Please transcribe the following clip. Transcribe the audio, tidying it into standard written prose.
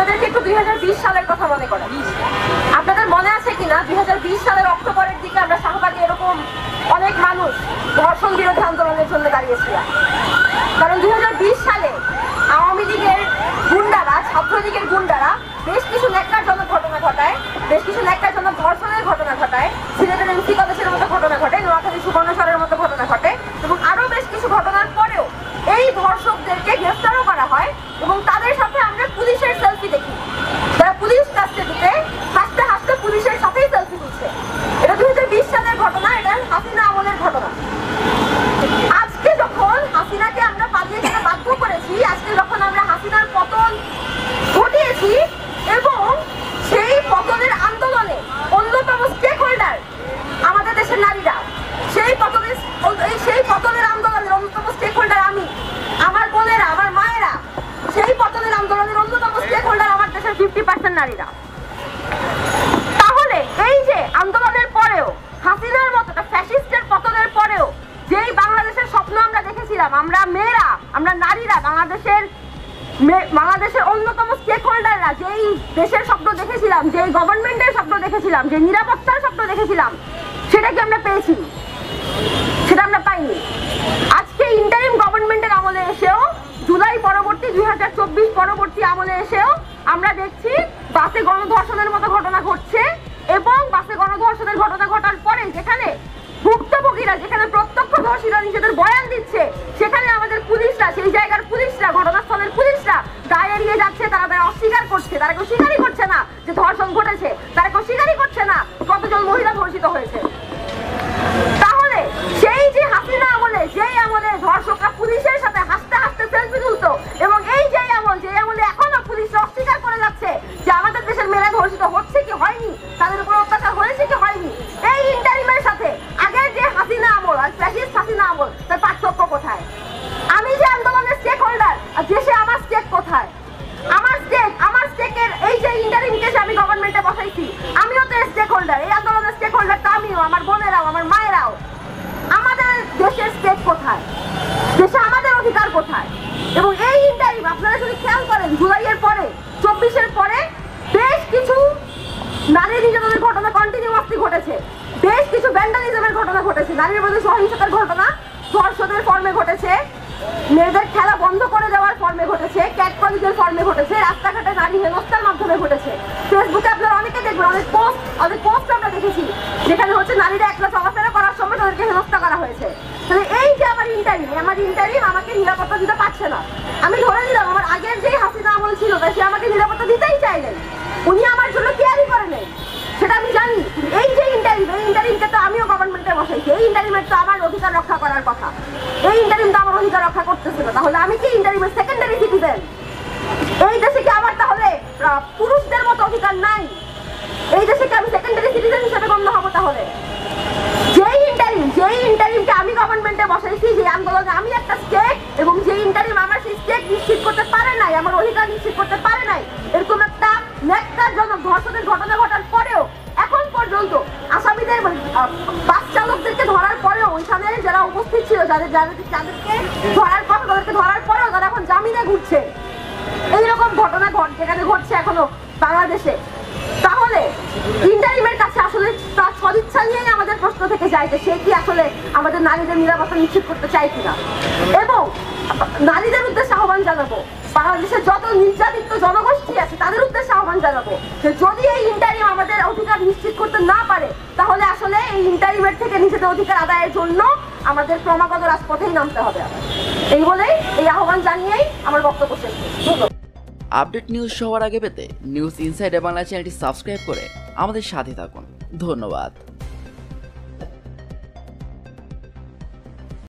আপনাদেরকে একটু 2020 সালের কথা মনে করেন। আপনাদের মনে আছে কিনা 2020 সালের অক্টোবরের দিকে আমরা শাহবাগে এরকম অনেক মানুষ ধর্ষণ বিরোধী আন্দোলনের জন্য দাঁড়িয়েছিলাম। কারণ 2020 সালে আওয়ামী লীগের গুন্ডারা, ছাত্রলীগের গুন্ডারা বেশ কিছু ন্যাক্কারজনক ঘটনা ঘটায়, বেশ কিছু ন্যাক্কারজনক ধর্ষণের ঘটনা ঘটায়, সিলেটের এমসি কলেজের মতো ঘটনা ঘটে, নোয়াখালী সুবর্ণচরের মতো ঘটনা ঘটে এবং আরো বেশ কিছু ঘটনার পরেও এই ধর্ষকদেরকে গ্রেফতারও করা হয় এবং তাদের সাথে আমরা পুলিশের সেলফি দেখি। যারা পুলিশ কাস্টডিতে হাসতে হাসতে পুলিশের সাথেই সেলফি তুলছে। এটা 2020 সালের ঘটনা, এটা হাসিনা আমলের ঘটনা। আজকে যখন হাসিনাকে আমরা পালিয়ে যেতে বাধ্য করেছি, আজকে যখন আমরা হাসিনার পতন ঘটিয়েছি এবং সেই পতনের আন্দোলনে অন্যতম স্টেক হোল্ডার আমাদের দেশের নারীরা, সেই পতনের আন্দোলনের অন্যতম স্টেক হোল্ডার আমি, আমার বোনেরা, আমার মায়েরা, সেই পতনের আন্দোলনের অন্যতম স্টেক হোল্ডার আমার দেশের 50% নারীরা। তাহলে এই যে আন্দোলনের পরেও হাসিনার মতো একটা ফ্যাসিস্টের পতনের পরেও যেই বাংলাদেশের স্বপ্ন আমরা দেখেছিলাম, আমরা মেয়েরা, আমরা নারীরা, বাংলাদেশের অন্যতম স্টেক হোল্ডাররা যেই দেশের স্বপ্ন দেখেছিলাম, যেই গভর্নমেন্টের স্বপ্ন দেখেছিলাম, যে নিরাপত্তার স্বপ্ন দেখেছিলাম, সেটা কি আমরা পেয়েছি? সেটা আমরা পাইনি। আজকে ইন্টারিম গভর্নমেন্টের আমলে এসেও, জুলাই পরবর্তী 2024 পরবর্তী আমলে এসেও আমরা দেখছি বাসে গণধর্ষণের মতো ঘটনা ঘটছে এবং বাসে গণধর্ষণের ঘটনা ঘটার পরে যেখানে ভুক্তভোগীরা, যেখানে প্রত্যক্ষদর্শীরা নিজেদের বয়ান দিচ্ছে, সেখানে আমাদের পুলিশরা, সেই জায়গার পুলিশরা, ঘটনাস্থলের পুলিশরা গায়ে এড়িয়ে যাচ্ছে। তারা অস্বীকার করছে, তারা কেউ স্বীকারই করছে না যে ধর্ষণ ঘটেছে, তারা কেউ স্বীকারই করছে না কতজন মহিলা ধর্ষিত হয়েছে। তাহলে সেই যে হাসিনা আমলে, যেই আমলে ধর্ষকরা পুলিশের সাথে হাসতে হাসতে সেলফি তুলত এবং এই যে আমলে এখনো পুলিশরা অস্বীকার করে যাচ্ছে যে আমাদের দেশের মেয়েরা ধর্ষিত হচ্ছে কি হয়নি, তাদের উপর অত্যাচার হয়েছে কি হয়নি, এই ইন্টারিমের সাথে আগের যে হাসিনা আমল আর ফ্যাসিস্ট হাসিনা আমল, তার পার্থক্য কোথায়? আমি যে আন্দোলনের স্টেক হোল্ডার আর দেশে আমার স্টেক কোথায়? আমার স্টেকের এই যে ইন্টারিম কেসে আমি গভর্নমেন্টে বসাইছি, আমিও তো স্টেক হোল্ডার। এই আন্দোলনের স্টেক হোল্ডার তো আমিও, আমার বোনেরাও, আমার মায়েরাও। আমাদের দেশের স্টেক কোথায়? দেশে আমাদের অধিকার কোথায়? এবং এই ইন্টারিম আপনারা যদি খেয়াল করেন, জুলাইয়ের পরে, 24-এর পরে বেশ কিছু নারী নির্যাতনের ঘটনা কন্টিনিউয়াসলি ঘটেছে, বেশ কিছু ভ্যান্ডালিজমের ঘটনা ঘটেছে, নারীর মধ্যে সহিংসতার ঘটনা ধর্ষণের ফর্মে ঘটেছে, মেয়েদের খেলা বন্ধ করে দেওয়ার ফর্মে ঘটেছে, ক্যাটকলিংয়ের ফর্মে ঘটেছে, রাস্তাঘাটে নারী হেনস্থার মাধ্যমে ঘটেছে। ফেসবুকে আপনারা অনেকে দেখবেন, অনেক পোস্ট আমরা দেখেছি যেখানে হচ্ছে নারীরা একলা চলাফেরা করার সময় তাদেরকে হেনস্থা করা হয়েছে। তাহলে এই যে আমার ইন্টারিম আমাকে নিরাপত্তা দিতে পারছে না। আমি ধরে নিলাম আমার আগের যে হাসিনা আমল ছিল সে আমাকে নিরাপত্তা দিতেই চাইলেন, উনি আমার জন্য কেয়ারই করে নেই, সেটা আমি জানি। এই যে ইন্টারিমকে তো আমিও গভর্নমেন্টে বসাইছি, এই ইন্টারিমের তো আমার অধিকার রক্ষা করার কথা, এই ইন্টারিম তো আমার অধিকার রক্ষা করতেছিল। তাহলে আমি কি ইন্টারিমের সেকেন্ডারি সিটিজেন? এই দেশে কি আমার তাহলে পুরুষদের মতো অধিকার নাই? এই দেশে কি আমি সেকেন্ডারি সিটিজেন হিসেবে গণ্য হবো? তাহলে যেই ইন্টারিমকে আমি গভর্নমেন্টে বসাইছি, যে আন্দোলনে আমি একটা স্টেক, এবং যে ইন্টারিম আমার সেই স্টেক নিশ্চিত করতে পারে নাই, আমার অধিকার নিশ্চিত করতে পারে নাই, এরকম একটা ন্যাক্কারজনক ধর্ষণের ঘটনা ঘটার পরেও এখন পর্যন্ত আসামিদের, বাস চালকদেরকে ধরার পরেও, ওইখানে যারা উপস্থিত ছিল, যাদেরকে ধরার কথা, তাদেরকে ধরার পরেও তারা এখন জামিনে ঘুরছে। এইরকম ঘটনা যেখানে ঘটছে এখনো বাংলাদেশে। তাহলে ইন্টারিমের কাছে আসলে তার সদিচ্ছা নিয়েই আমাদের প্রশ্ন থেকে যায় যে সে কি আসলে আমাদের নারীদের নিরাপত্তা নিশ্চিত করতে চায় কিনা। এবং নারীদের উদ্দেশ্যে আহ্বান জানাবো, বাংলাদেশের যত নির্যাতিত জনগোষ্ঠী আছে তাদের উদ্দেশ্যে আহ্বান জানাবো যে যদি এই ইন্টারিম আমাদের অধিকার নিশ্চিত করতে না পারে, তাহলে আসলে এই ইন্টারিমের থেকে নিজেদের অধিকার আদায়ের জন্য আমাদের ক্রমাগত রাজপথেই নামতে হবে। এই বলেই, এই আহ্বান জানিয়েই আমার বক্তব্য শেষ করছি। আপডেট নিউজ সবার আগে পেতে নিউজ ইনসাইডার বাংলা চ্যানেলটি সাবস্ক্রাইব করে আমাদের সাথে থাকুন। ধন্যবাদ।